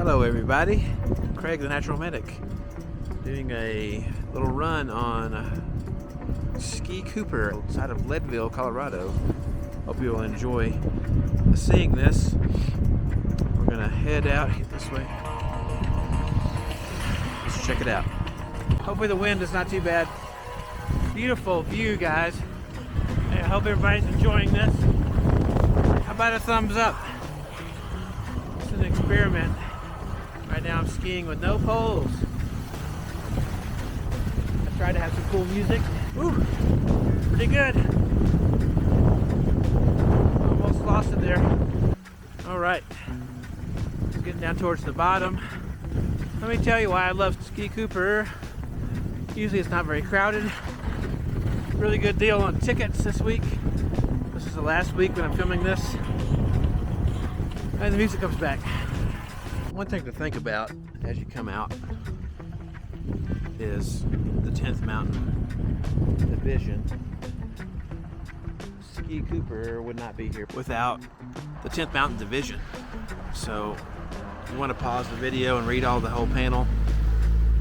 Hello everybody, Craig the Natural Medic, doing a little run on Ski Cooper outside of Leadville, Colorado. Hope you will enjoy seeing this. We're gonna head out this way. Let's check it out. Hopefully the wind is not too bad. Beautiful view, guys. I hope everybody's enjoying this. How about a thumbs up? It's an experiment. Right now I'm skiing with no poles. I tried to have some cool music. Ooh, pretty good. Almost lost it there. All right, it's getting down towards the bottom. Let me tell you why I love Ski Cooper. Usually it's not very crowded. Really good deal on tickets this week. This is the last week when I'm filming this. And the music comes back. One thing to think about as you come out is the 10th Mountain Division. Ski Cooper would not be here without the 10th Mountain Division. So if you want to pause the video and read all the whole panel,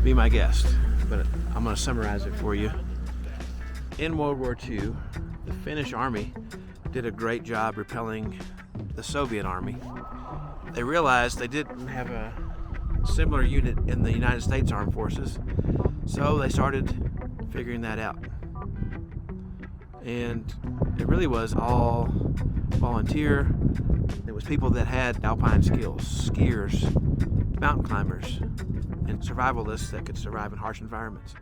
be my guest. But I'm going to summarize it for you. In World War II, the Finnish army did a great job repelling the Soviet army. They realized they didn't have a similar unit in the United States Armed Forces, so they started figuring that out. And it really was all volunteer. It was people that had alpine skills, skiers, mountain climbers, and survivalists that could survive in harsh environments.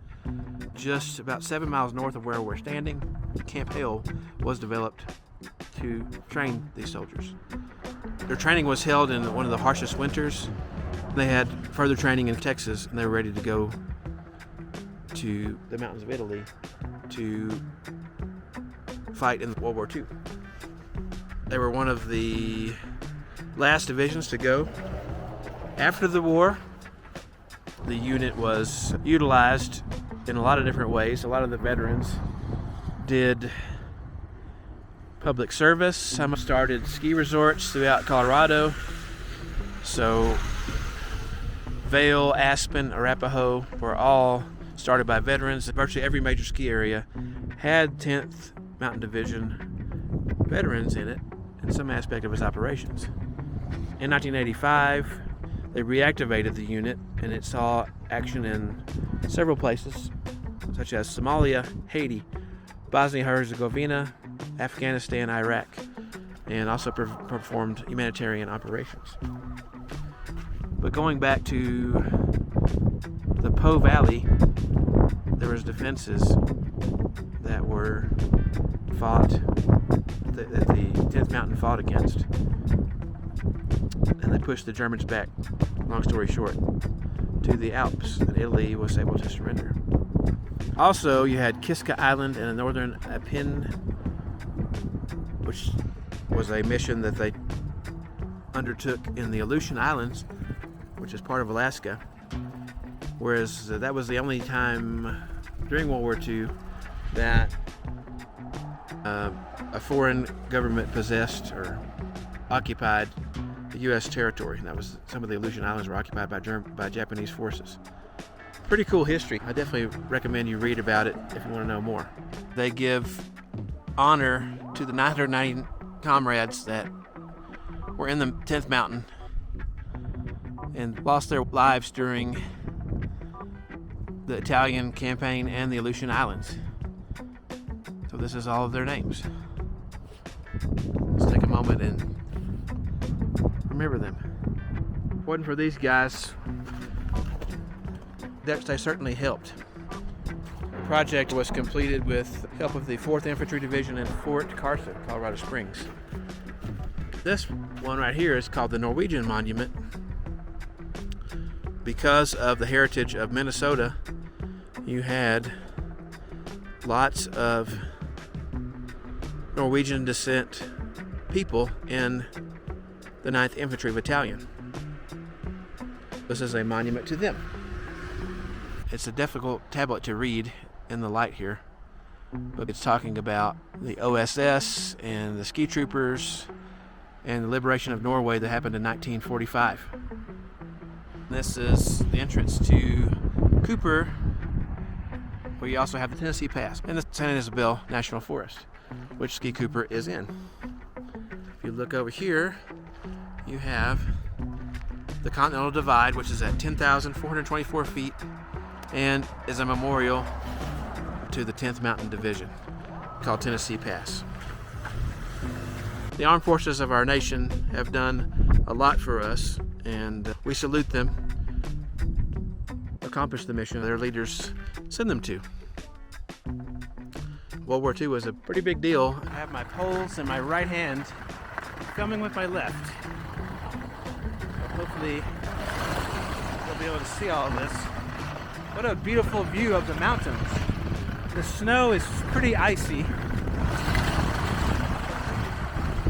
Just about 7 miles north of where we're standing, Camp Hale was developed to train these soldiers. Their training was held in one of the harshest winters. They had further training in Texas, and they were ready to go to the mountains of Italy to fight in World War II. They were one of the last divisions to go. After the war, the unit was utilized in a lot of different ways. A lot of the veterans did public service. Some started ski resorts throughout Colorado. So Vail, Aspen, Arapahoe were all started by veterans. Virtually every major ski area had 10th Mountain Division veterans in it in some aspect of its operations. In 1985, they reactivated the unit, and it saw action in several places, such as Somalia, Haiti, Bosnia-Herzegovina, Afghanistan, Iraq, and also performed humanitarian operations. But going back to the Po Valley, there was defenses that were fought, that the 10th Mountain fought against, and they pushed the Germans back, long story short, to the Alps, and Italy was able to surrender. Also, you had Kiska Island and the northern Apin, which was a mission that they undertook in the Aleutian Islands, which is part of Alaska, whereas that was the only time during World War II that a foreign government possessed or occupied the U.S. territory. And that was some of the Aleutian Islands were occupied by Japanese forces. Pretty cool history. I definitely recommend you read about it if you want to know more. They give honor to the 990 comrades that were in the 10th Mountain and lost their lives during the Italian campaign and the Aleutian Islands. So this is all of their names. Let's take a moment and remember them. If it wasn't for these guys, they certainly helped. The project was completed with help of the 4th Infantry Division in Fort Carson, Colorado Springs. This one right here is called the Norwegian Monument. Because of the heritage of Minnesota, you had lots of Norwegian descent people in the 9th Infantry Battalion. This is a monument to them. It's a difficult tablet to read in the light here, but it's talking about the OSS and the ski troopers and the liberation of Norway that happened in 1945. This is the entrance to Cooper, where you also have the Tennessee Pass and the San Isabel National Forest, which Ski Cooper is in. If you look over here, you have the Continental Divide, which is at 10,424 feet and is a memorial to the 10th Mountain Division called Tennessee Pass. The armed forces of our nation have done a lot for us, and we salute them. Accomplish the mission their leaders send them to. World War II was a pretty big deal. I have my poles in my right hand, filming with my left. Hopefully you'll be able to see all of this. What a beautiful view of the mountains. The snow is pretty icy,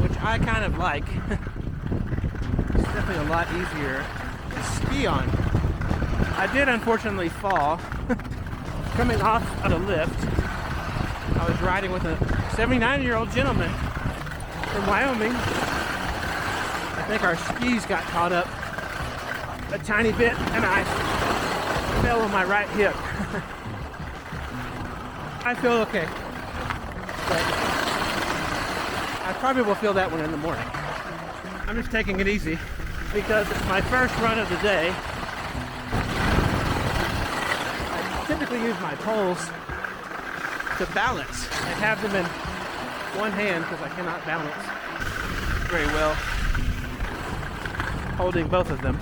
which I kind of like. It's definitely a lot easier to ski on. I did unfortunately fall coming off of a lift. I was riding with a 79-year-old gentleman from Wyoming. I think our skis got caught up a tiny bit and I fell on my right hip. I feel okay, but I probably will feel that one in the morning. I'm just taking it easy because it's my first run of the day. I typically use my poles to balance. I have them in one hand because I cannot balance very well holding both of them.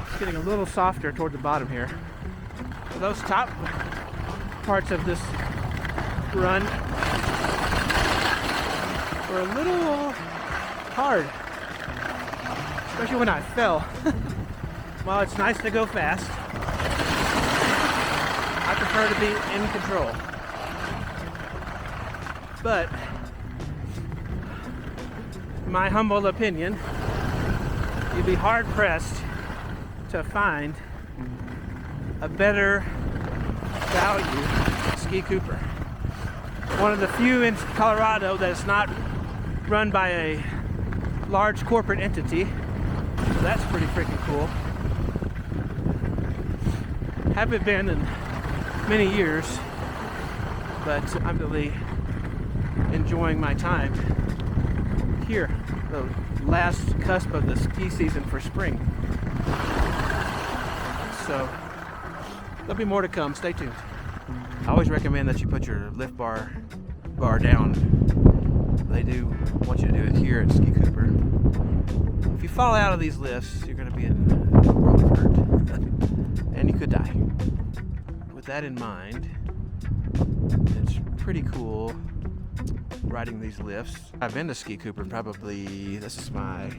It's getting a little softer toward the bottom here. Those top parts of this run were a little hard, especially when I fell. While it's nice to go fast, I prefer to be in control. But, in my humble opinion, you'd be hard pressed to find a better value Ski Cooper. One of the few in Colorado that's not run by a large corporate entity. So that's pretty freaking cool. Haven't been in many years, but I'm really enjoying my time here, the last cusp of the ski season for spring. So there'll be more to come. Stay tuned. I always recommend that you put your lift bar down. They do want you to do it here at Ski Cooper. If you fall out of these lifts, you're going to be in a world of hurt, and you could die. With that in mind, it's pretty cool riding these lifts. I've been to Ski Cooper probably, this is my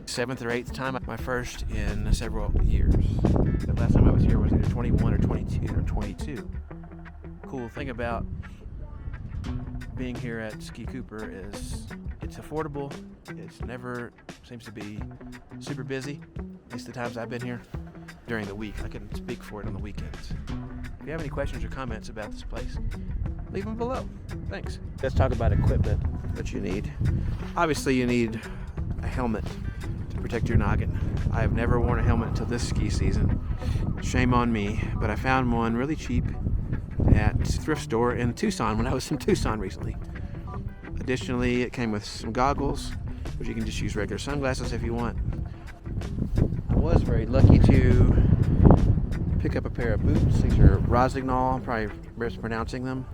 7th or 8th time, my first in several years. The last time I was here was either 21 or 22. Cool thing about being here at Ski Cooper is it's affordable. It's never seems to be super busy, at least the times I've been here. During the week, I can speak for it on the weekends. If you have any questions or comments about this place, leave them below. Thanks. Let's talk about equipment that you need. Obviously, you need a helmet to protect your noggin. I have never worn a helmet until this ski season. Shame on me, but I found one really cheap at a thrift store in Tucson when I was in Tucson recently. Additionally, it came with some goggles, which you can just use regular sunglasses if you want. I was very lucky to pick up a pair of boots. These are Rossignol, I'm probably mispronouncing them.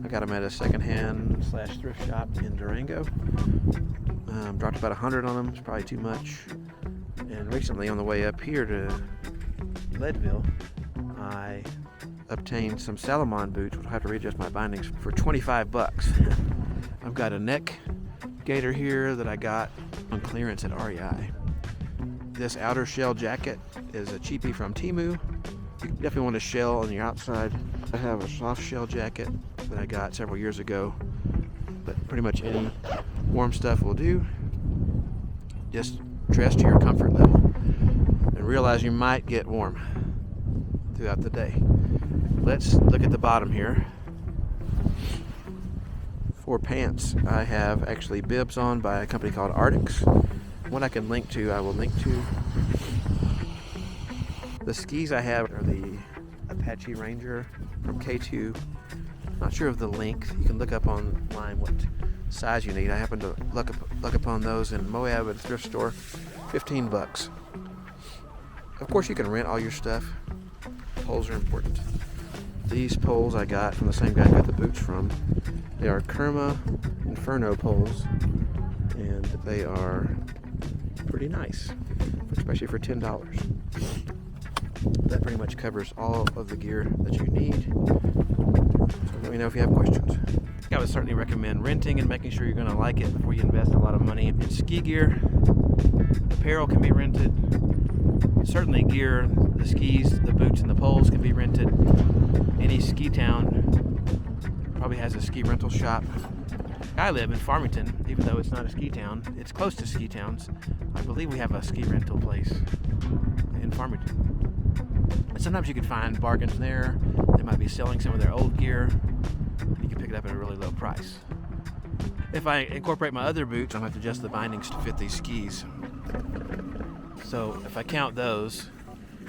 I got them at a secondhand / thrift shop in Durango. Dropped about 100 on them, it's probably too much. And recently on the way up here to Leadville, I obtained some Salomon boots, which I'll have to readjust my bindings, for 25 bucks. I've got a neck gaiter here that I got on clearance at REI. This outer shell jacket is a cheapie from Temu. You definitely want a shell on your outside. I have a soft shell jacket that I got several years ago, but pretty much any warm stuff will do. Just dress to your comfort level and realize you might get warm throughout the day. Let's look at the bottom here. For pants, I have actually bibs on by a company called Arctics. What I can link to, I will link to. The skis I have are the Apache Ranger from K2. Not sure of the length. You can look up online what size you need. I happen to look upon those in Moab at a thrift store. $15. Of course, you can rent all your stuff. Poles are important. These poles I got from the same guy I got the boots from. They are Kerma Inferno poles, and they are pretty nice, especially for $10. That pretty much covers all of the gear that you need. So let me know if you have questions. I would certainly recommend renting and making sure you're going to like it before you invest a lot of money in ski gear. Apparel can be rented. Certainly gear, the skis, the boots, and the poles can be rented. Any ski town probably has a ski rental shop. I live in Farmington, even though it's not a ski town. It's close to ski towns. I believe we have a ski rental place in Farmington. And sometimes you can find bargains there. They might be selling some of their old gear. You can pick it up at a really low price. If I incorporate my other boots, I don't have to adjust the bindings to fit these skis. So if I count those,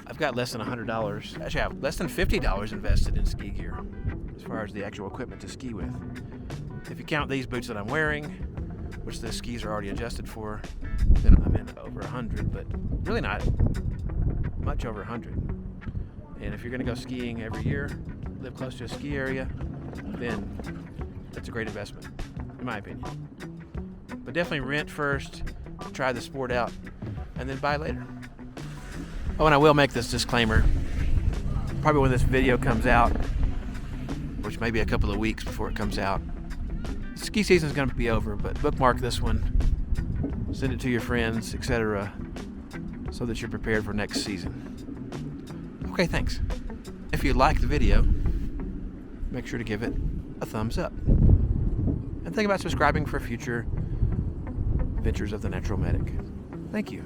I've got less than $100. Actually, I have less than $50 invested in ski gear as far as the actual equipment to ski with. If you count these boots that I'm wearing, which the skis are already adjusted for, then I'm in over 100, but really not much over 100. And if you're going to go skiing every year, live close to a ski area, then that's a great investment, in my opinion. But definitely rent first, try the sport out, and then buy later. Oh, and I will make this disclaimer. Probably when this video comes out, which may be a couple of weeks before it comes out, ski season is going to be over, but bookmark this one, send it to your friends, etc., so that you're prepared for next season. Okay, thanks. If you liked the video, make sure to give it a thumbs up. And think about subscribing for future adventures of the Natural Medic. Thank you.